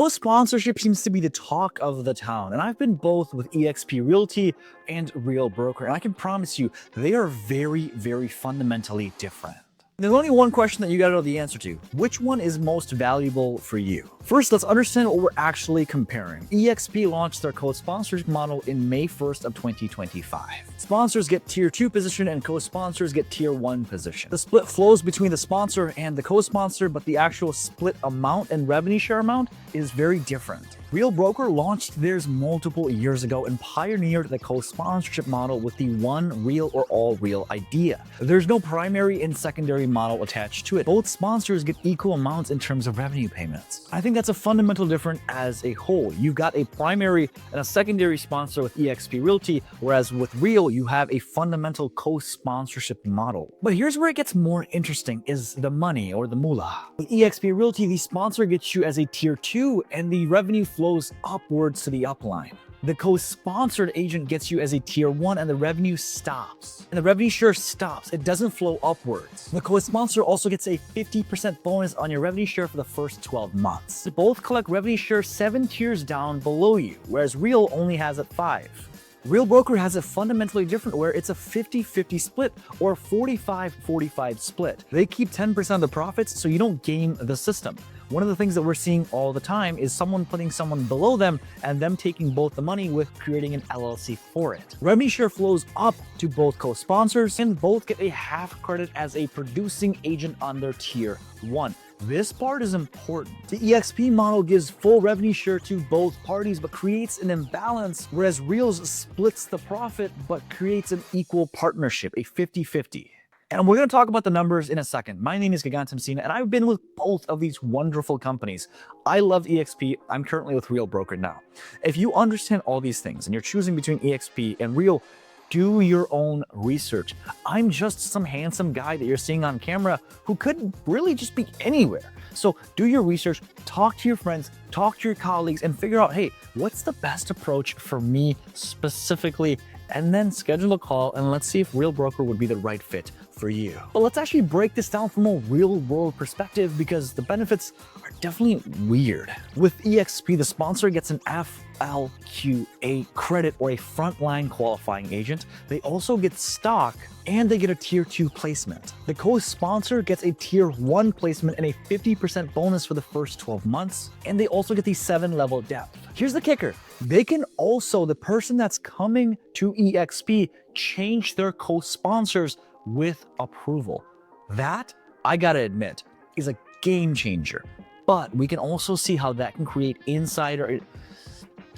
Co-sponsorship seems to be the talk of the town, and I've been both with eXp Realty and Real Broker, and I can promise you they are very, very fundamentally different. There's only one question that you gotta know the answer to. Which one is most valuable for you? First, let's understand what we're actually comparing. eXp launched their co-sponsorship model in May 1st of 2025. Sponsors get tier 2 position and co-sponsors get tier 1 position. The split flows between the sponsor and the co-sponsor, but the actual split amount and revenue share amount is very different. Real Broker launched theirs multiple years ago and pioneered the co-sponsorship model with the one real or all real idea. There's no primary and secondary model attached to it. Both sponsors get equal amounts in terms of revenue payments. I think that's a fundamental difference as a whole. You've got a primary and a secondary sponsor with eXp Realty, whereas with Real, you have a fundamental co-sponsorship model. But here's where it gets more interesting is the money or the moolah. With eXp Realty, the sponsor gets you as a tier 2 and the revenue flows upwards to the upline. The co-sponsored agent gets you as a tier 1 and the revenue stops. And the revenue share stops. It doesn't flow upwards. The co-sponsor also gets a 50% bonus on your revenue share for the first 12 months. They both collect revenue share 7 tiers down below you, whereas Real only has it 5. Real Broker has it fundamentally different where it's a 50-50 split or 45-45 split. They keep 10% of the profits so you don't game the system. One of the things that we're seeing all the time is someone putting someone below them and them taking both the money with creating an LLC for it. Revenue share flows up to both co-sponsors and both get a half credit as a producing agent on their tier 1. This part is important. The eXp model gives full revenue share to both parties but creates an imbalance, whereas Reals splits the profit but creates an equal partnership, a 50-50. And we're going to talk about the numbers in a second. My name is Gagan Timsina, and I've been with both of these wonderful companies. I love eXp. I'm currently with Real Broker now. If you understand all these things and you're choosing between eXp and Real, do your own research. I'm just some handsome guy that you're seeing on camera who could really just be anywhere. So do your research, talk to your friends, talk to your colleagues, and figure out, hey, what's the best approach for me specifically? And then schedule a call and let's see if Real Broker would be the right fit for you. But let's actually break this down from a real world perspective because the benefits are definitely weird. With eXp, the sponsor gets an FLQA credit or a frontline qualifying agent. They also get stock and they get a tier 2 placement. The co-sponsor gets a tier 1 placement and a 50% bonus for the first 12 months. And they also get the 7-level depth. Here's the kicker. They can also, the person that's coming to eXp, change their co-sponsors with approval. That, I gotta admit, is a game changer. But we can also see how that can create insider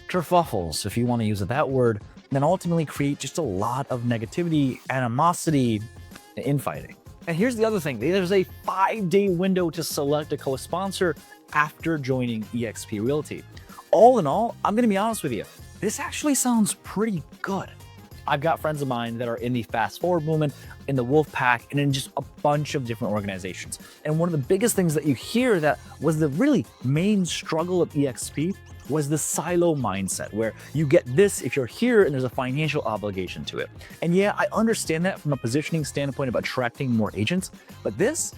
kerfuffles, if you want to use that word, and then ultimately create just a lot of negativity, animosity, and infighting. And here's the other thing. There's a 5-day window to select a co-sponsor after joining eXp Realty. All in all, I'm going to be honest with you, this actually sounds pretty good. I've got friends of mine that are in the fast forward movement, in the wolf pack, and in just a bunch of different organizations. And one of the biggest things that you hear that was the really main struggle of eXp was the silo mindset, where you get this if you're here and there's a financial obligation to it. And yeah, I understand that from a positioning standpoint of attracting more agents, but this,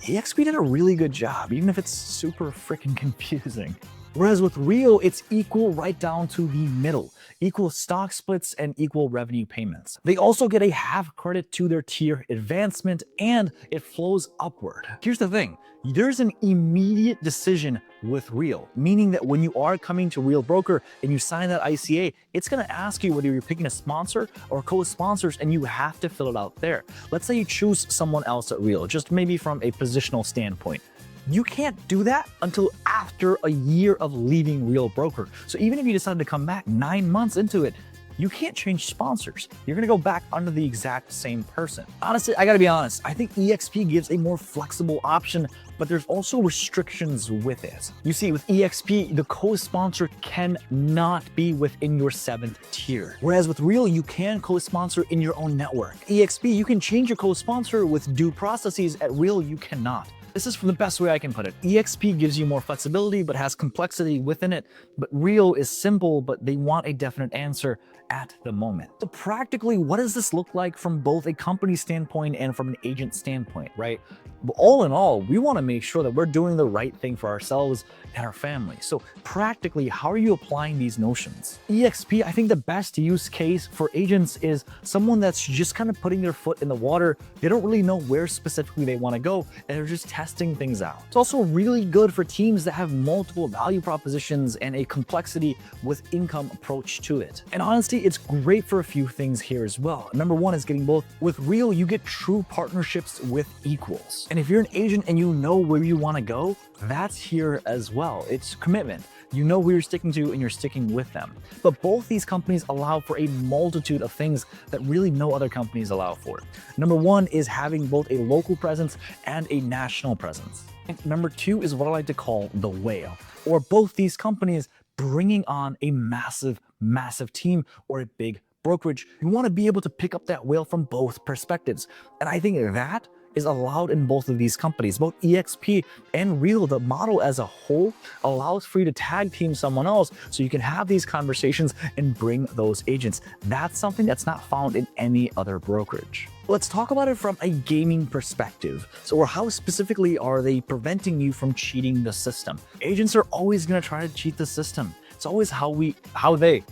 eXp did a really good job, even if it's super freaking confusing. Whereas with Real, it's equal right down to the middle, equal stock splits and equal revenue payments. They also get a half credit to their tier advancement and it flows upward. Here's the thing, there's an immediate decision with Real, meaning that when you are coming to Real Broker and you sign that ICA, it's gonna ask you whether you're picking a sponsor or co-sponsors and you have to fill it out there. Let's say you choose someone else at Real, just maybe from a positional standpoint. You can't do that until after a year of leaving Real Broker. So even if you decide to come back 9 months into it, you can't change sponsors. You're gonna go back under the exact same person. Honestly, I gotta be honest, I think eXp gives a more flexible option, but there's also restrictions with it. You see, with eXp, the co-sponsor cannot be within your 7th tier. Whereas with Real, you can co-sponsor in your own network. eXp, you can change your co-sponsor with due processes. At Real, you cannot. This is the best way I can put it. eXp gives you more flexibility, but has complexity within it. But Real is simple, but they want a definite answer at the moment. So practically, what does this look like from both a company standpoint and from an agent standpoint, right? But all in all, we want to make sure that we're doing the right thing for ourselves and our family. So practically, how are you applying these notions? eXp, I think the best use case for agents is someone that's just kind of putting their foot in the water. They don't really know where specifically they want to go, and they're just testing things out. It's also really good for teams that have multiple value propositions and a complexity with income approach to it. And honestly, it's great for a few things here as well. Number one is getting both. With Real, you get true partnerships with equals. And if you're an agent and you know where you want to go, that's here as well. It's commitment. You know who you're sticking to and you're sticking with them. But both these companies allow for a multitude of things that really no other companies allow for. Number one is having both a local presence and a national presence. And number two is what I like to call the whale, or both these companies bringing on a massive team or a big brokerage. You want to be able to pick up that whale from both perspectives. And I think that is allowed in both of these companies, both eXp and Real. The model as a whole allows for you to tag team someone else so you can have these conversations and bring those agents. That's something that's not found in any other brokerage. Let's talk about it from a gaming perspective. So how specifically are they preventing you from cheating the system? Agents are always going to try to cheat the system. It's always how they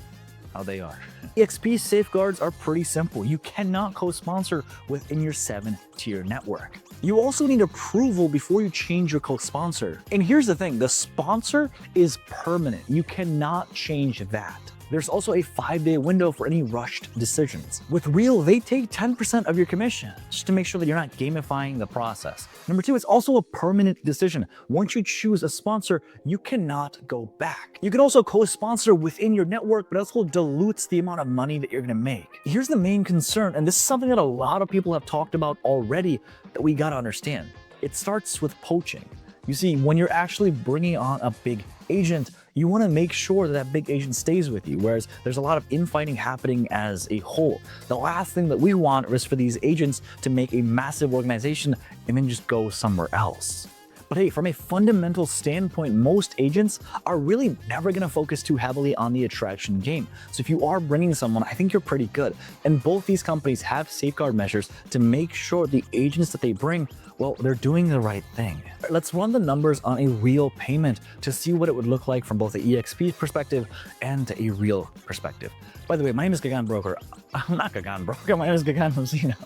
are. eXp safeguards are pretty simple. You cannot co-sponsor within your 7-tier network. You also need approval before you change your co-sponsor. And here's the thing, the sponsor is permanent. You cannot change that. There's also a 5-day window for any rushed decisions. With Real, they take 10% of your commission just to make sure that you're not gamifying the process. Number two, it's also a permanent decision. Once you choose a sponsor, you cannot go back. You can also co-sponsor within your network, but also dilutes the amount of money that you're gonna make. Here's the main concern, and this is something that a lot of people have talked about already that we gotta understand. It starts with poaching. You see, when you're actually bringing on a big agent, you want to make sure that that big agent stays with you, whereas there's a lot of infighting happening as a whole. The last thing that we want is for these agents to make a massive organization and then just go somewhere else. But hey, from a fundamental standpoint, most agents are really never going to focus too heavily on the attraction game. So if you are bringing someone, I think you're pretty good. And both these companies have safeguard measures to make sure the agents that they bring, well, they're doing the right thing. Let's run the numbers on a Real payment to see what it would look like from both the eXp perspective and a Real perspective. By the way, my name is Gagan Broker. I'm not Gagan Broker, my name is Gagan Messina.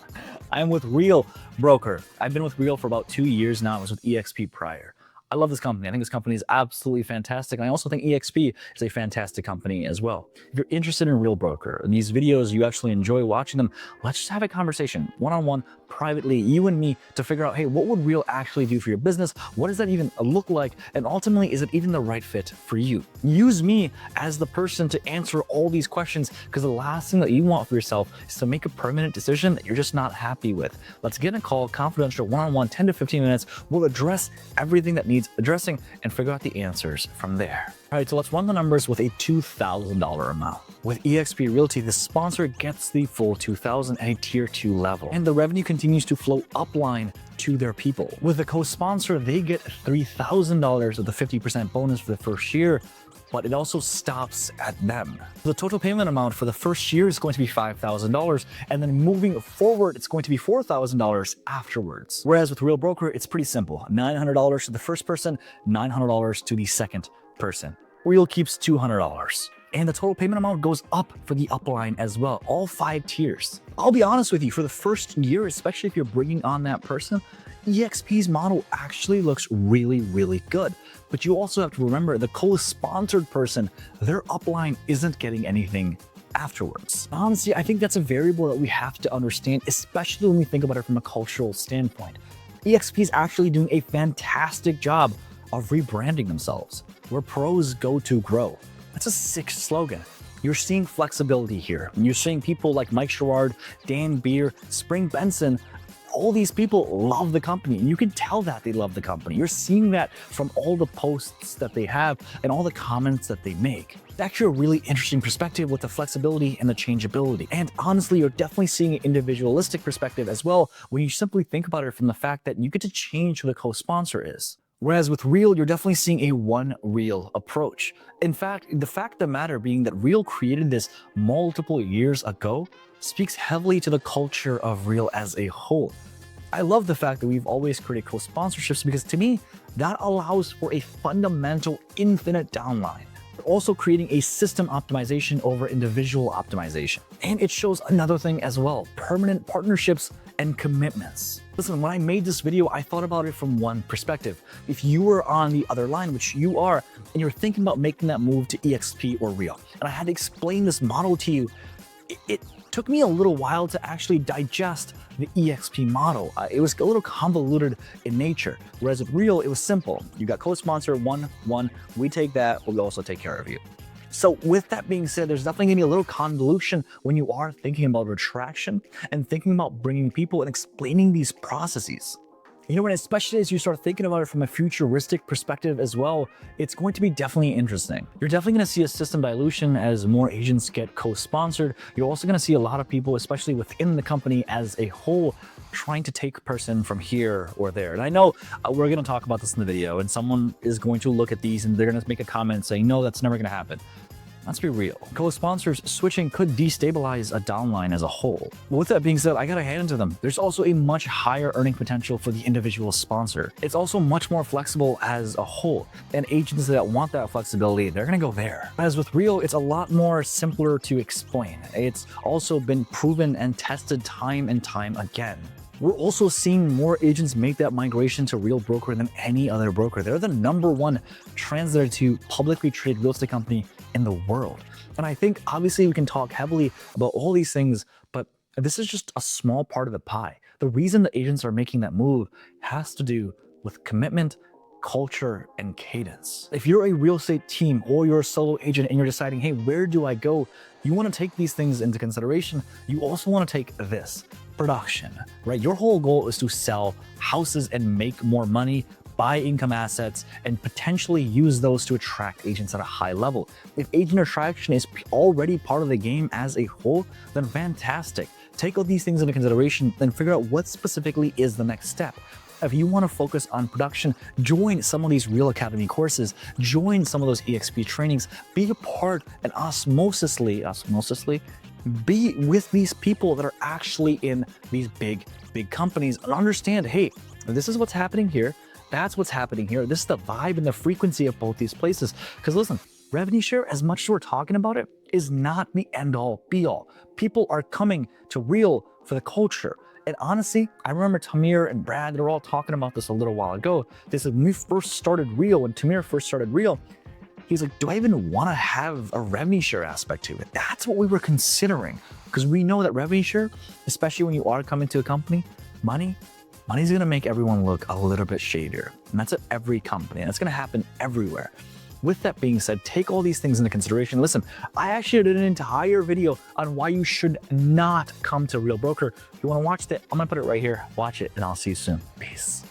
I'm with Real Broker. I've been with Real for about 2 years now. I was with eXp prior. I love this company. I think this company is absolutely fantastic. And I also think eXp is a fantastic company as well. If you're interested in Real Broker and these videos, you actually enjoy watching them, let's just have a conversation one-on-one, privately, you and me, to figure out, hey, what would Real actually do for your business? What does that even look like? And ultimately, is it even the right fit for you? Use me as the person to answer all these questions, because the last thing that you want for yourself is to make a permanent decision that you're just not happy with. Let's get a call, confidential, one-on-one, 10 to 15 minutes. We'll address everything that needs addressing and figure out the answers from there. All right, so let's run the numbers with a $2,000 amount. With eXp Realty, the sponsor gets the full $2,000 at a tier 2 level, and the revenue continues to flow upline to their people. With the co-sponsor, they get $3,000 of the 50% bonus for the first year, but it also stops at them. The total payment amount for the first year is going to be $5,000, and then moving forward, it's going to be $4,000 afterwards. Whereas with Real Broker, it's pretty simple. $900 to the first person, $900 to the second person. Real keeps $200. And the total payment amount goes up for the upline as well, all 5 tiers. I'll be honest with you, for the first year, especially if you're bringing on that person, eXp's model actually looks really, really good. But you also have to remember the co-sponsored person, their upline isn't getting anything afterwards. Honestly, I think that's a variable that we have to understand, especially when we think about it from a cultural standpoint. eXp is actually doing a fantastic job of rebranding themselves, where pros go to grow. That's a sick slogan. You're seeing flexibility here. You're seeing people like Mike Sherrard, Dan Beer, Spring Benson all these people love the company, and you can tell that they love the company. You're seeing that from all the posts that they have and all the comments that they make. It's actually a really interesting perspective with the flexibility and the changeability. And honestly, you're definitely seeing an individualistic perspective as well when you simply think about it from the fact that you get to change who the co-sponsor is. Whereas with Reel, you're definitely seeing a one Reel approach. In fact, the fact of the matter being that Reel created this multiple years ago speaks heavily to the culture of Reel as a whole. I love the fact that we've always created co-sponsorships because to me, that allows for a fundamental infinite downline. We're also creating a system optimization over individual optimization. And it shows another thing as well, permanent partnerships and commitments. Listen, when I made this video, I thought about it from one perspective. If you were on the other line, which you are, and you're thinking about making that move to eXp or Reel, and I had to explain this model to you, it took me a little while to actually digest the eXp model. It was a little convoluted in nature, whereas with Reel, it was simple. You got co-sponsor one, we take that, but we also take care of you. So with that being said, there's definitely gonna be a little convolution when you are thinking about retraction and thinking about bringing people and explaining these processes. You know what, especially as you start thinking about it from a futuristic perspective as well, it's going to be definitely interesting. You're definitely going to see a system dilution as more agents get co-sponsored. You're also going to see a lot of people, especially within the company as a whole, trying to take a person from here or there. And I know we're going to talk about this in the video, and someone is going to look at these and they're going to make a comment saying, no, that's never going to happen. Let's be real. Co-sponsors switching could destabilize a downline as a whole. But with that being said, I gotta hand it to them. There's also a much higher earning potential for the individual sponsor. It's also much more flexible as a whole. And agents that want that flexibility, they're gonna go there. As with Reel, it's a lot more simpler to explain. It's also been proven and tested time and time again. We're also seeing more agents make that migration to Reel Broker than any other broker. They're the #1 translator to publicly traded real estate company in the world. And I think obviously we can talk heavily about all these things, but this is just a small part of the pie. The reason the agents are making that move has to do with commitment, culture, and cadence. If you're a real estate team or you're a solo agent and you're deciding, hey, where do I go? You want to take these things into consideration. You also want to take this, production, right? Your whole goal is to sell houses and make more money, buy income assets, and potentially use those to attract agents at a high level. If agent attraction is already part of the game as a whole, then fantastic. Take all these things into consideration and figure out what specifically is the next step. If you want to focus on production, join some of these Reel Academy courses, join some of those eXp trainings, be a part and osmosisly, be with these people that are actually in these big companies and understand, hey, this is what's happening here. That's what's happening here. This is the vibe and the frequency of both these places. Because listen, revenue share, as much as we're talking about it, is not the end all be all. People are coming to Reel for the culture. And honestly, I remember Tamir and Brad, they were all talking about this a little while ago. They said when we first started Reel, when Tamir first started Reel, he's like, do I even want to have a revenue share aspect to it? That's what we were considering. Because we know that revenue share, especially when you are coming to a company, money's gonna make everyone look a little bit shadier. And that's at every company, and it's gonna happen everywhere. With that being said, take all these things into consideration. Listen, I actually did an entire video on why you should not come to Reel Broker. If you wanna watch that, I'm gonna put it right here. Watch it, and I'll see you soon. Peace.